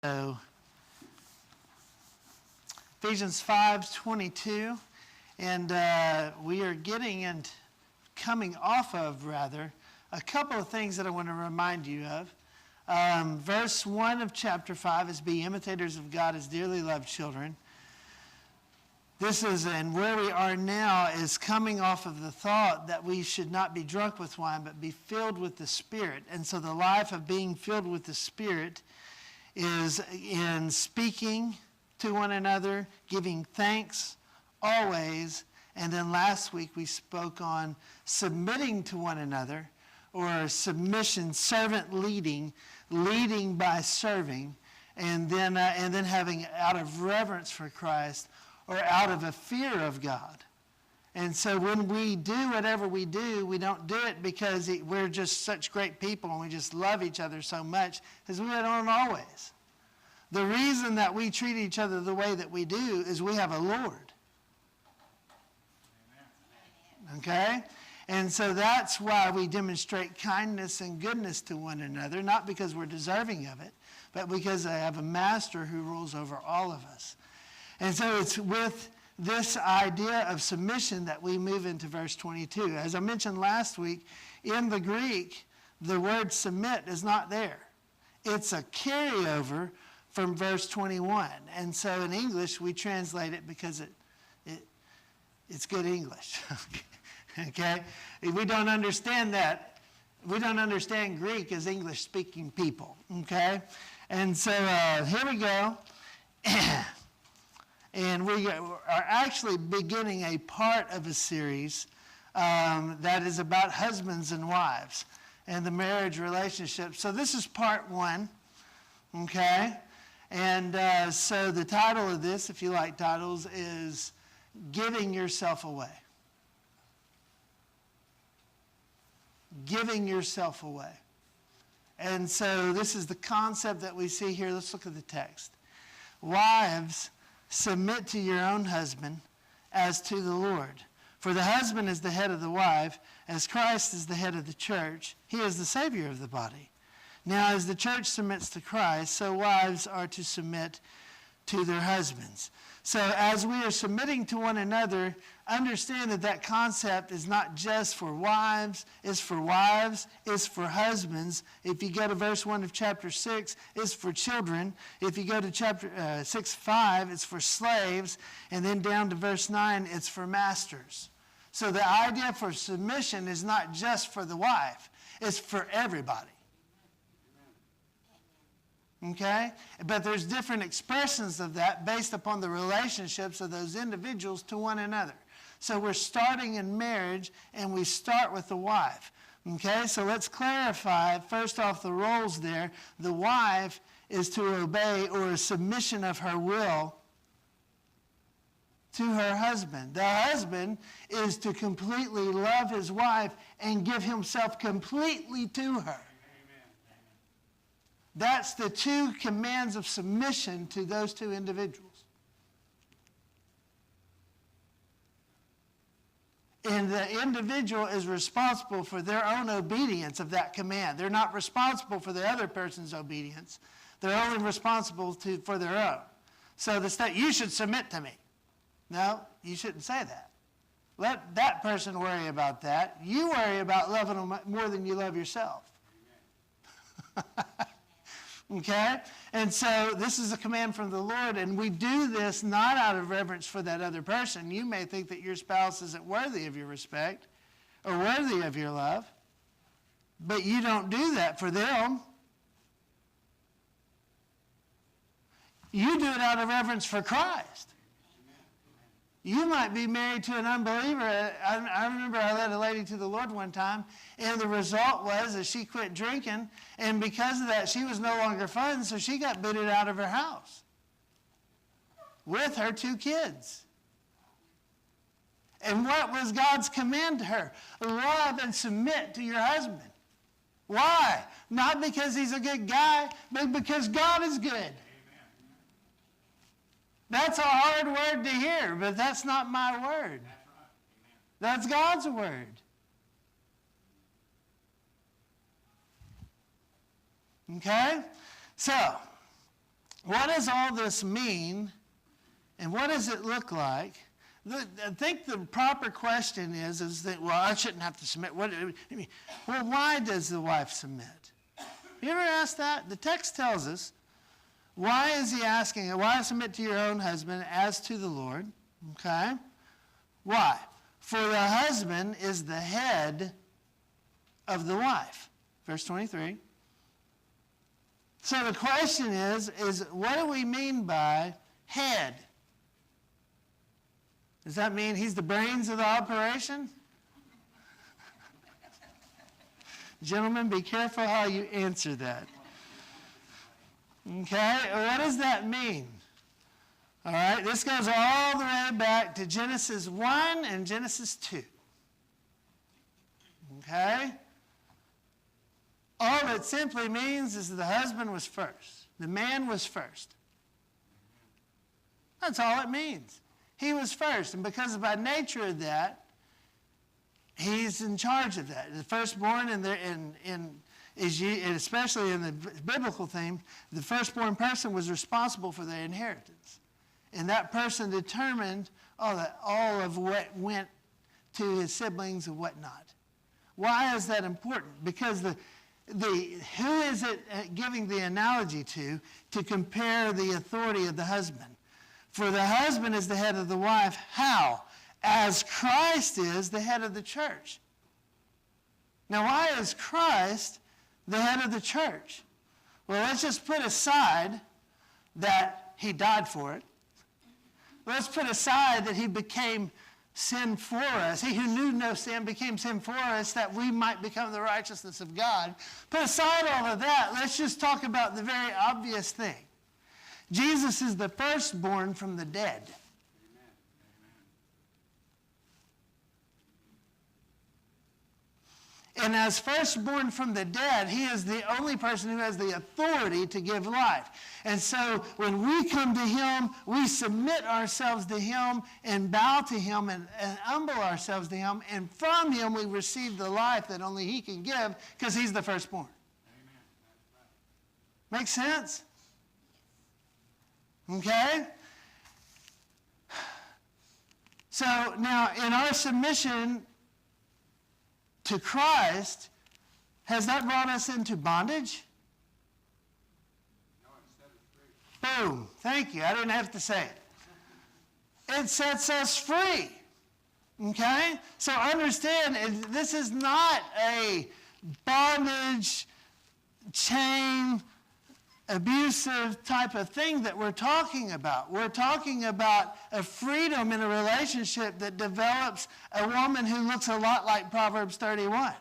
So, Ephesians 5:22, and we are getting and coming off of, rather, a couple of things that I want to remind you of. Verse 1 of chapter 5 is, "Be imitators of God as dearly loved children." This is, and where we are now is coming off of the thought that we should not be drunk with wine, but be filled with the Spirit. And so the life of being filled with the Spirit is in speaking to one another, giving thanks always. And then last week we spoke on submitting to one another, or submission, servant leading by serving, and then having out of reverence for Christ, or out of a fear of God. And so when we do whatever we do, we don't do it because we're just such great people and we just love each other so much, because we don't always. The reason that we treat each other the way that we do is we have a Lord. Okay? And so that's why we demonstrate kindness and goodness to one another, not because we're deserving of it, but because I have a master who rules over all of us. And so it's with this idea of submission that we move into verse 22. As I mentioned last week, in the Greek, the word submit is not there. It's a carryover from verse 21. And so in English, we translate it because it's good English. Okay? We don't understand that. We don't understand Greek as English-speaking people. Okay? And so here we go. And we are actually beginning a part of a series that is about husbands and wives and the marriage relationship. So this is part 1, okay? And so the title of this, if you like titles, is Giving Yourself Away. Giving yourself away. And so this is the concept that we see here. Let's look at the text. Wives, submit to your own husband as to the Lord. For the husband is the head of the wife, as Christ is the head of the church. He is the Savior of the body. Now, as the church submits to Christ, so wives are to submit to their husbands. So as we are submitting to one another, understand that that concept is not just for wives, it's for husbands. If you go to verse 1 of chapter 6, it's for children. If you go to chapter 6:5, it's for slaves. And then down to verse 9, it's for masters. So the idea for submission is not just for the wife, it's for everybody. Okay? But there's different expressions of that based upon the relationships of those individuals to one another. So we're starting in marriage, and we start with the wife. Okay? So let's clarify, first off, the roles there. The wife is to obey, or a submission of her will to her husband. The husband is to completely love his wife and give himself completely to her. That's the two commands of submission to those two individuals. And the individual is responsible for their own obedience of that command. They're not responsible for the other person's obedience. They're only responsible for their own. So you should submit to me. No, you shouldn't say that. Let that person worry about that. You worry about loving them more than you love yourself. Okay? And so this is a command from the Lord, and we do this not out of reverence for that other person. You may think that your spouse isn't worthy of your respect or worthy of your love, but you don't do that for them. You do it out of reverence for Christ. You might be married to an unbeliever. I remember I led a lady to the Lord one time, and the result was that she quit drinking, and because of that, she was no longer fun, so she got booted out of her house with her 2 kids. And what was God's command to her? Love and submit to your husband. Why? Not because he's a good guy, but because God is good. That's a hard word to hear, but that's not my word. That's God's word. Okay? So, what does all this mean, and what does it look like? I think the proper question is that, well, I shouldn't have to submit. Well, why does the wife submit? You ever asked that? The text tells us, why is he asking, why submit to your own husband as to the Lord? Okay? Why? For the husband is the head of the wife. Verse 23. So the question is what do we mean by head? Does that mean he's the brains of the operation? Gentlemen, be careful how you answer that. Okay, what does that mean? All right, this goes all the way back to Genesis 1 and Genesis 2. Okay? All it simply means is that the husband was first. The man was first. That's all it means. He was first, and because by nature of that, he's in charge of that. The firstborn, especially in the biblical theme, the firstborn person was responsible for their inheritance. And that person determined all of what went to his siblings and whatnot. Why is that important? Because who is it giving the analogy to compare the authority of the husband? For the husband is the head of the wife. How? As Christ is the head of the church. Now, why is Christ the head of the church? Well, let's just put aside that he died for it. Let's put aside that he became sin for us. He who knew no sin became sin for us that we might become the righteousness of God. Put aside all of that. Let's just talk about the very obvious thing. Jesus is the firstborn from the dead. And as firstborn from the dead, he is the only person who has the authority to give life. And so when we come to him, we submit ourselves to him and bow to him and humble ourselves to him. And from him we receive the life that only he can give because he's the firstborn. Amen. Make sense? Okay? So now in our submission to Christ, has that brought us into bondage? No, it set us free. Boom. Thank you. I didn't have to say it. It sets us free. Okay? So understand, this is not a bondage, chain, abusive type of thing that we're talking about. We're talking about a freedom in a relationship that develops a woman who looks a lot like Proverbs 31.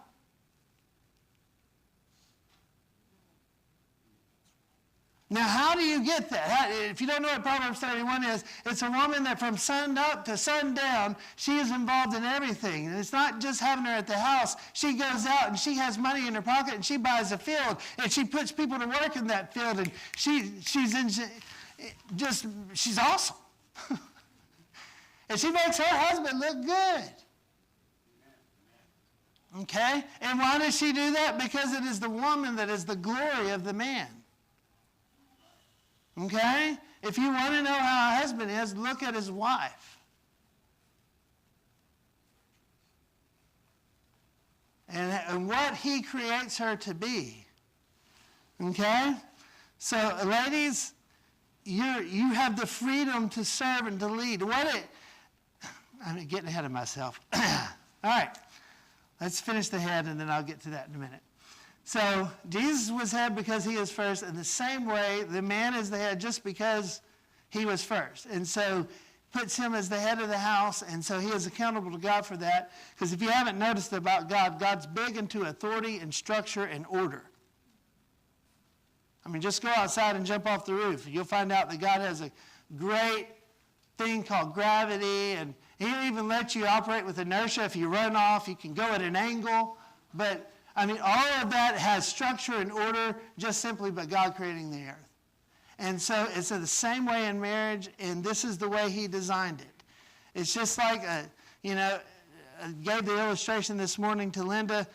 Now, how do you get that? If you don't know what Proverbs 31 is, it's a woman that from sun up to sundown, she is involved in everything. And it's not just having her at the house. She goes out and she has money in her pocket and she buys a field and she puts people to work in that field and she's awesome. And she makes her husband look good. Okay? And why does she do that? Because it is the woman that is the glory of the man. Okay? If you want to know how a husband is, look at his wife. And what he creates her to be. Okay? So, ladies, you have the freedom to serve and to lead. I'm getting ahead of myself. All right. Let's finish the head, and then I'll get to that in a minute. So Jesus was head because he is first. In the same way, the man is the head just because he was first. And so puts him as the head of the house, and so he is accountable to God for that. Because if you haven't noticed about God, God's big into authority and structure and order. I mean, just go outside and jump off the roof. You'll find out that God has a great thing called gravity, and he'll even let you operate with inertia. If you run off, you can go at an angle. But I mean, all of that has structure and order just simply by God creating the earth. And so it's the same way in marriage, and this is the way he designed it. It's just like, I gave the illustration this morning to Linda.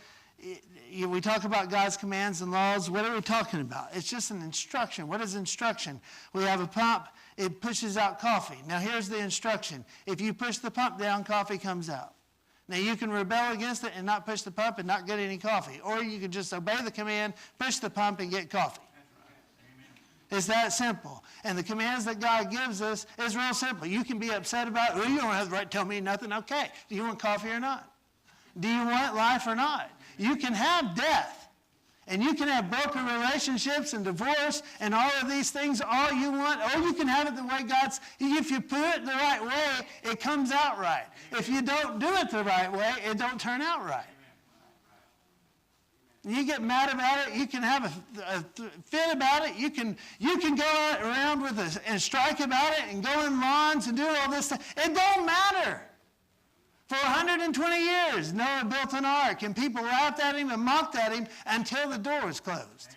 we talk about God's commands and laws. What are we talking about? It's just an instruction. What is instruction? We have a pump. It pushes out coffee. Now, here's the instruction. If you push the pump down, coffee comes out. Now, you can rebel against it and not push the pump and not get any coffee. Or you can just obey the command, push the pump, and get coffee. It's that simple. And the commands that God gives us is real simple. You can be upset about, well, you don't have the right to tell me nothing. Okay. Do you want coffee or not? Do you want life or not? You can have death. And you can have broken relationships and divorce and all of these things all you want. Or you can have it the way God's, if you put it the right way, it comes out right. If you don't do it the right way, it don't turn out right. You get mad about it. You can have a fit about it. You can go around and strike about it and go in lawns and do all this stuff. It don't matter. For 120 years, Noah built an ark, and people laughed at him and mocked at him until the door was closed.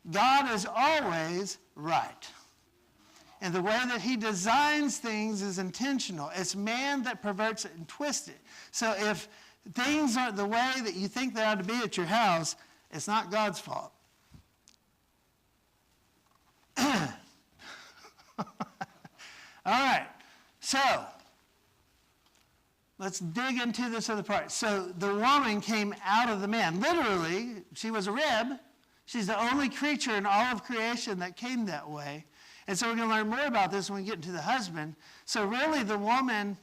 Amen. God is always right. And the way that he designs things is intentional. It's man that perverts it and twists it. So if things aren't the way that you think they ought to be at your house, it's not God's fault. All right. So let's dig into this other part. So the woman came out of the man. Literally, she was a rib. She's the only creature in all of creation that came that way. And so we're going to learn more about this when we get into the husband. So really the woman,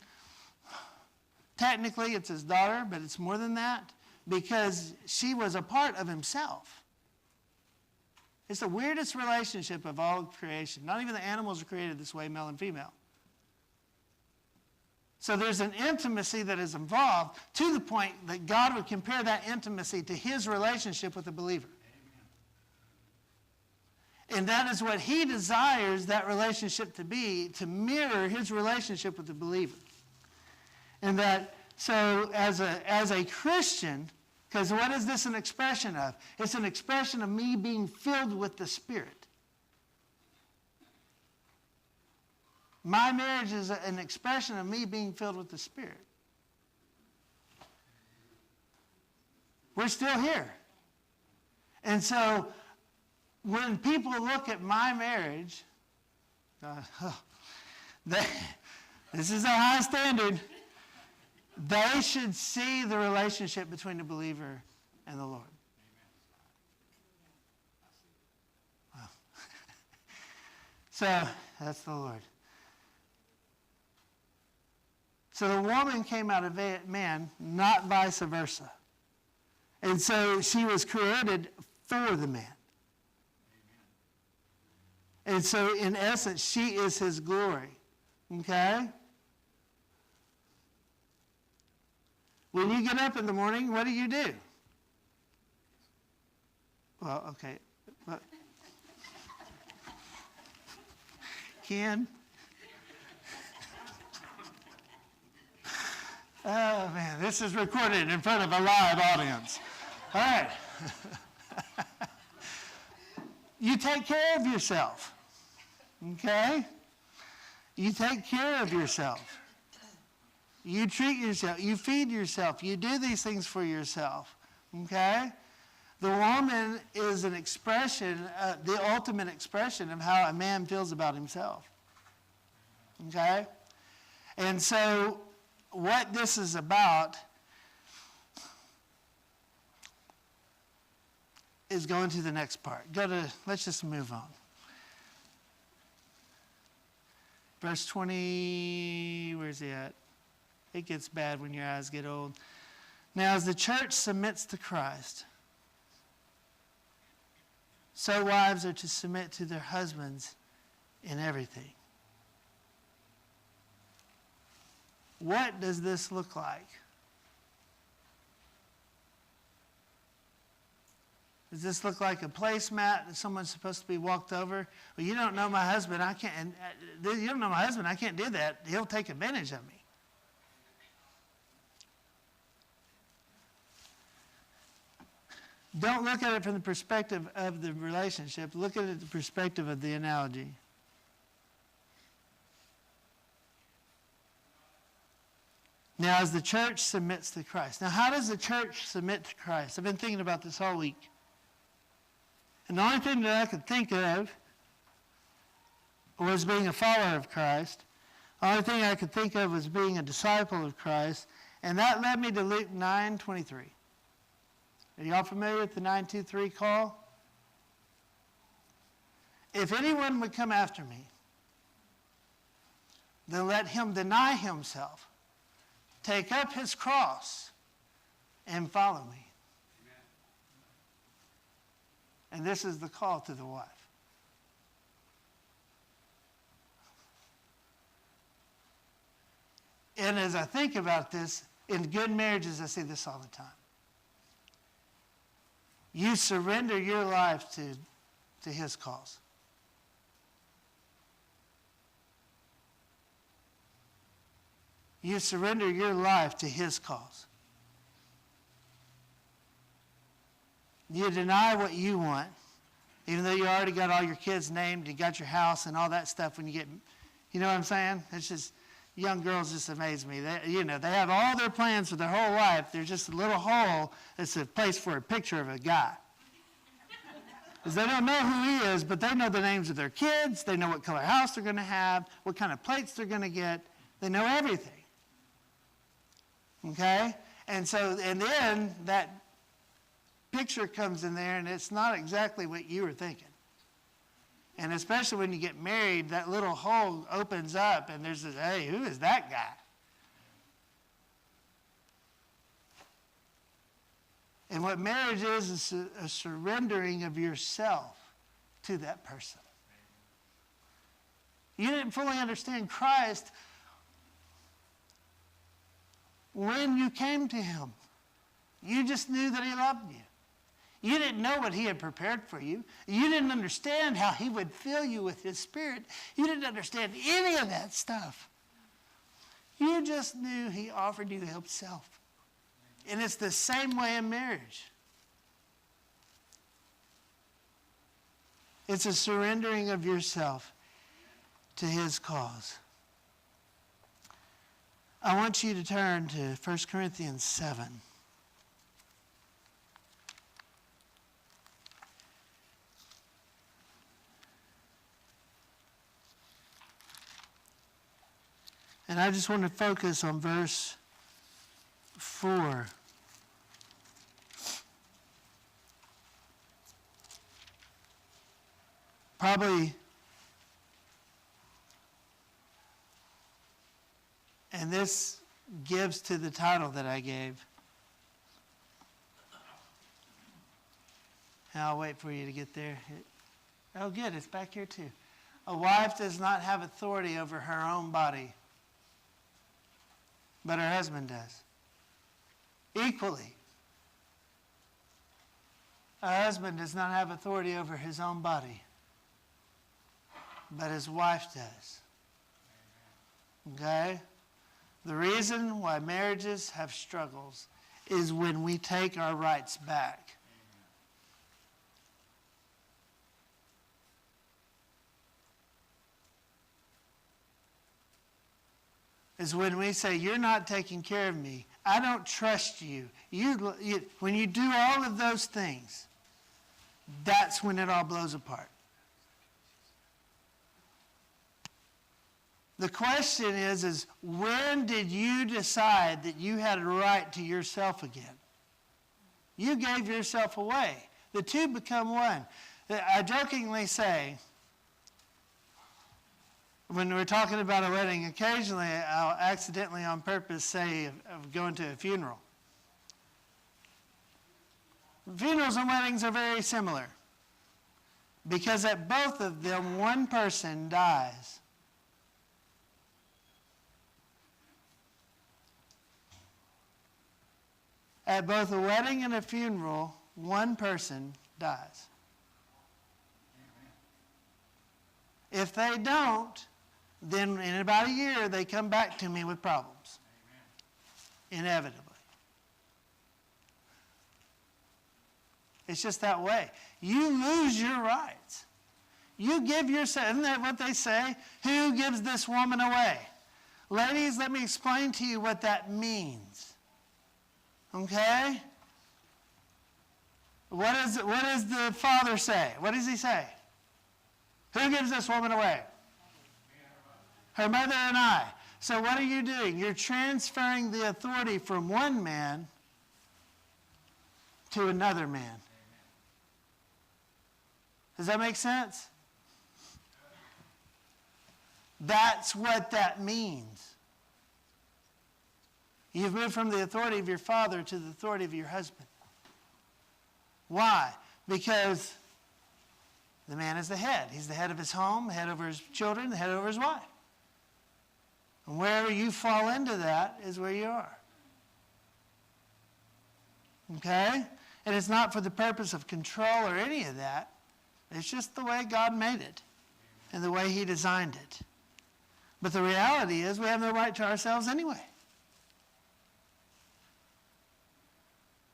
technically it's his daughter, but it's more than that because she was a part of himself. It's the weirdest relationship of all of creation. Not even the animals are created this way, male and female. So there's an intimacy that is involved to the point that God would compare that intimacy to his relationship with the believer. Amen. And that is what he desires that relationship to be, to mirror his relationship with the believer. And that, so as a Christian, because what is this an expression of? It's an expression of me being filled with the Spirit. My marriage is an expression of me being filled with the Spirit. We're still here. And so when people look at my marriage, this is a high standard. They should see the relationship between the believer and the Lord. Wow. So that's the Lord. So the woman came out of man, not vice versa. And so she was created for the man. Amen. And so in essence, she is his glory. Okay? When you get up in the morning, what do? Well, okay. Ken? Oh, man, this is recorded in front of a live audience. All right. You take care of yourself, okay? You take care of yourself. You treat yourself. You feed yourself. You do these things for yourself, okay? The woman is an expression, the ultimate expression of how a man feels about himself, okay? And so what this is about is going to the next part. Let's just move on. Verse 20, where's he at? It gets bad when your eyes get old. Now, as the church submits to Christ, so wives are to submit to their husbands in everything. What does this look like? Does this look like a placemat that someone's supposed to be walked over? Well, you don't know my husband. I can't. You don't know my husband. I can't do that. He'll take advantage of me. Don't look at it from the perspective of the relationship. Look at it from the perspective of the analogy. Now, as the church submits to Christ. Now, how does the church submit to Christ? I've been thinking about this all week. And the only thing that I could think of was being a follower of Christ. The only thing I could think of was being a disciple of Christ. And that led me to Luke 9:23. Are y'all familiar with the 9:23 call? If anyone would come after me, then let him deny himself, take up his cross, and follow me. Amen. And this is the call to the wife. And as I think about this, in good marriages, I see this all the time. You surrender your life to his cause. You surrender your life to his cause. You deny what you want, even though you already got all your kids named, you got your house and all that stuff when you get, you know what I'm saying? It's just, young girls just amaze me. They have all their plans for their whole life. There's just a little hole that's a place for a picture of a guy. Because they don't know who he is, but they know the names of their kids. They know what color house they're going to have, what kind of plates they're going to get. They know everything. Okay? And then that picture comes in there, and it's not exactly what you were thinking. And especially when you get married, that little hole opens up, and there's this, hey, who is that guy? And what marriage is a surrendering of yourself to that person. You didn't fully understand Christ when you came to him. You just knew that he loved you. You didn't know what he had prepared for you. You didn't understand how he would fill you with his Spirit. You didn't understand any of that stuff. You just knew he offered you himself. And it's the same way in marriage. It's a surrendering of yourself to his cause. I want you to turn to 1 Corinthians 7. And I just want to focus on verse 4. Probably, and this gives to the title that I gave. And I'll wait for you to get there. Oh, good, it's back here too. A wife does not have authority over her own body, but her husband does. Equally, a husband does not have authority over his own body, but his wife does. Okay? The reason why marriages have struggles is when we take our rights back. Is when we say, you're not taking care of me. I don't trust you. When you do all of those things, that's when it all blows apart. The question is when did you decide that you had a right to yourself again? You gave yourself away. The two become one. I jokingly say, when we're talking about a wedding, occasionally I'll accidentally on purpose say of going to a funeral. Funerals and weddings are very similar because at both of them, one person dies. At both a wedding and a funeral, one person dies. If they don't, then in about a year, they come back to me with problems. Inevitably. It's just that way. You lose your rights. You give yourself, isn't that what they say? Who gives this woman away? ladies, let me explain to you what that means. Okay? What does the Father say? What does he say? Who gives this woman away? Her mother and I. So what are you doing? You're transferring the authority from one man to another man. Does that make sense? That's what that means. You've moved from the authority of your father to the authority of your husband. Why? Because the man is the head. He's the head of his home, the head over his children, the head over his wife. And wherever you fall into that is where you are. Okay? And it's not for the purpose of control or any of that. It's just the way God made it and the way he designed it. But the reality is we have no right to ourselves anyway.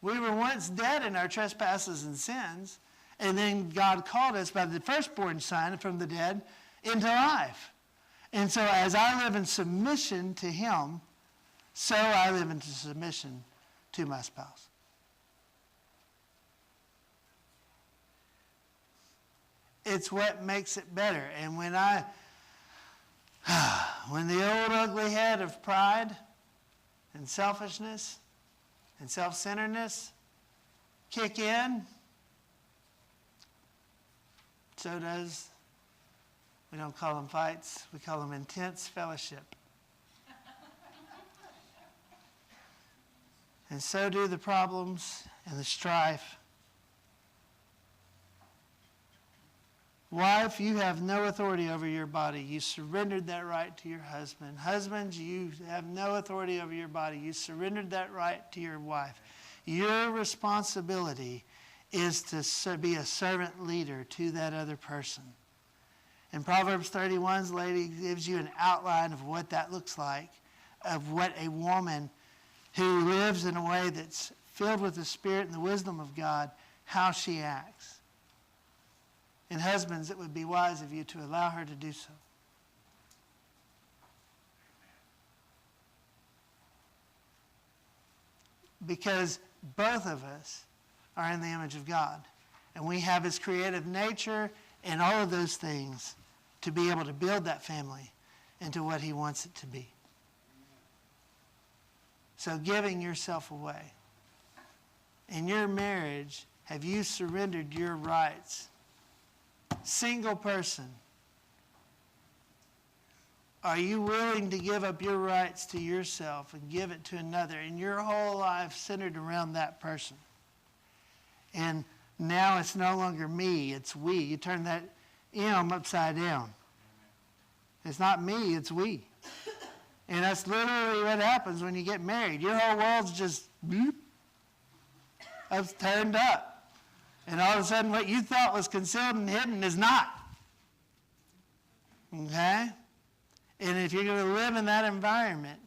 We were once dead in our trespasses and sins, and then God called us by the firstborn Son from the dead into life. And so as I live in submission to him, so I live into submission to my spouse. It's what makes it better. And when the old ugly head of pride and selfishness and self-centeredness kick in, so does, we don't call them fights, we call them intense fellowship. And so do the problems and the strife. Wife, you have no authority over your body. You surrendered that right to your husband. Husbands, you have no authority over your body. You surrendered that right to your wife. Your responsibility is to be a servant leader to that other person. In Proverbs 31, the lady gives you an outline of what that looks like, of what a woman who lives in a way that's filled with the Spirit and the wisdom of God, how she acts. And husbands, it would be wise of you to allow her to do so. Because both of us are in the image of God. And we have his creative nature and all of those things to be able to build that family into what he wants it to be. So giving yourself away. In your marriage, have you surrendered your rights? Single person, are you willing to give up your rights to yourself and give it to another, and your whole life centered around that person? And now it's no longer me, it's we. You turn that M upside down. It's not me, it's we. And that's literally what happens when you get married. Your whole world's just bloop, turned up. And all of a sudden, what you thought was concealed and hidden is not. Okay? And if you're going to live in that environment,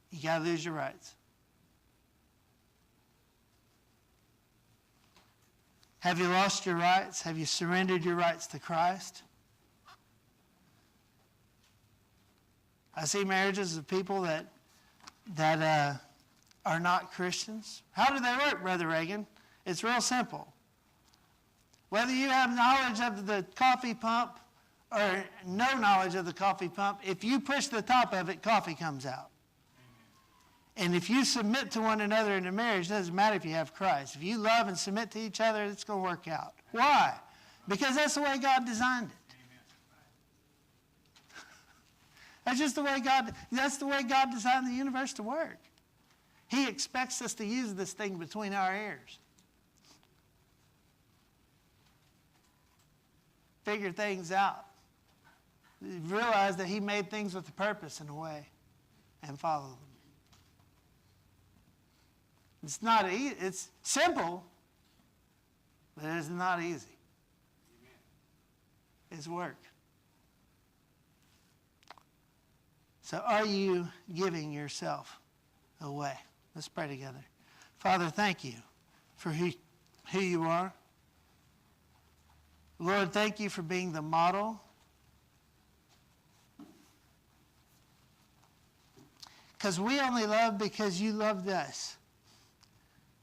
you got to lose your rights. Have you lost your rights? Have you surrendered your rights to Christ? I see marriages of people that are not Christians. How do they work, Brother Reagan? It's real simple. Whether you have knowledge of the coffee pump or no knowledge of the coffee pump, if you push the top of it, coffee comes out. And if you submit to one another in a marriage, it doesn't matter if you have Christ. If you love and submit to each other, it's going to work out. Why? Because that's the way God designed it. That's the way God designed the universe to work. He expects us to use this thing between our ears. Figure things out. Realize that he made things with a purpose and a way, and follow them. It's not easy. It's simple, but it is not easy. It's work. So are you giving yourself away? Let's pray together. Father, thank you for who you are. Lord, thank you for being the model because we only love because you loved us.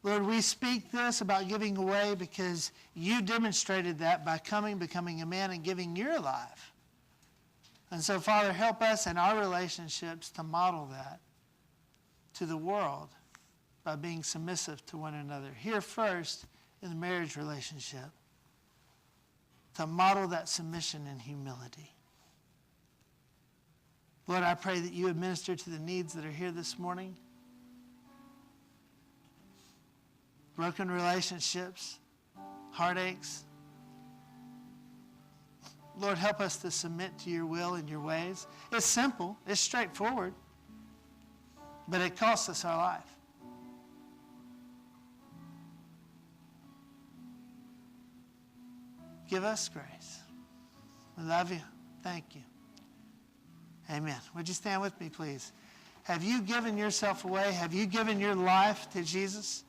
Lord, we speak this about giving away because you demonstrated that by becoming a man, and giving your life. And so, Father, help us in our relationships to model that to the world by being submissive to one another. Here first in the marriage relationship, to model that submission and humility. Lord, I pray that you would minister to the needs that are here this morning. Broken relationships, heartaches. Lord, help us to submit to your will and your ways. It's simple, it's straightforward, but it costs us our life. Give us grace. We love you. Thank you. Amen. Would you stand with me, please? Have you given yourself away? Have you given your life to Jesus?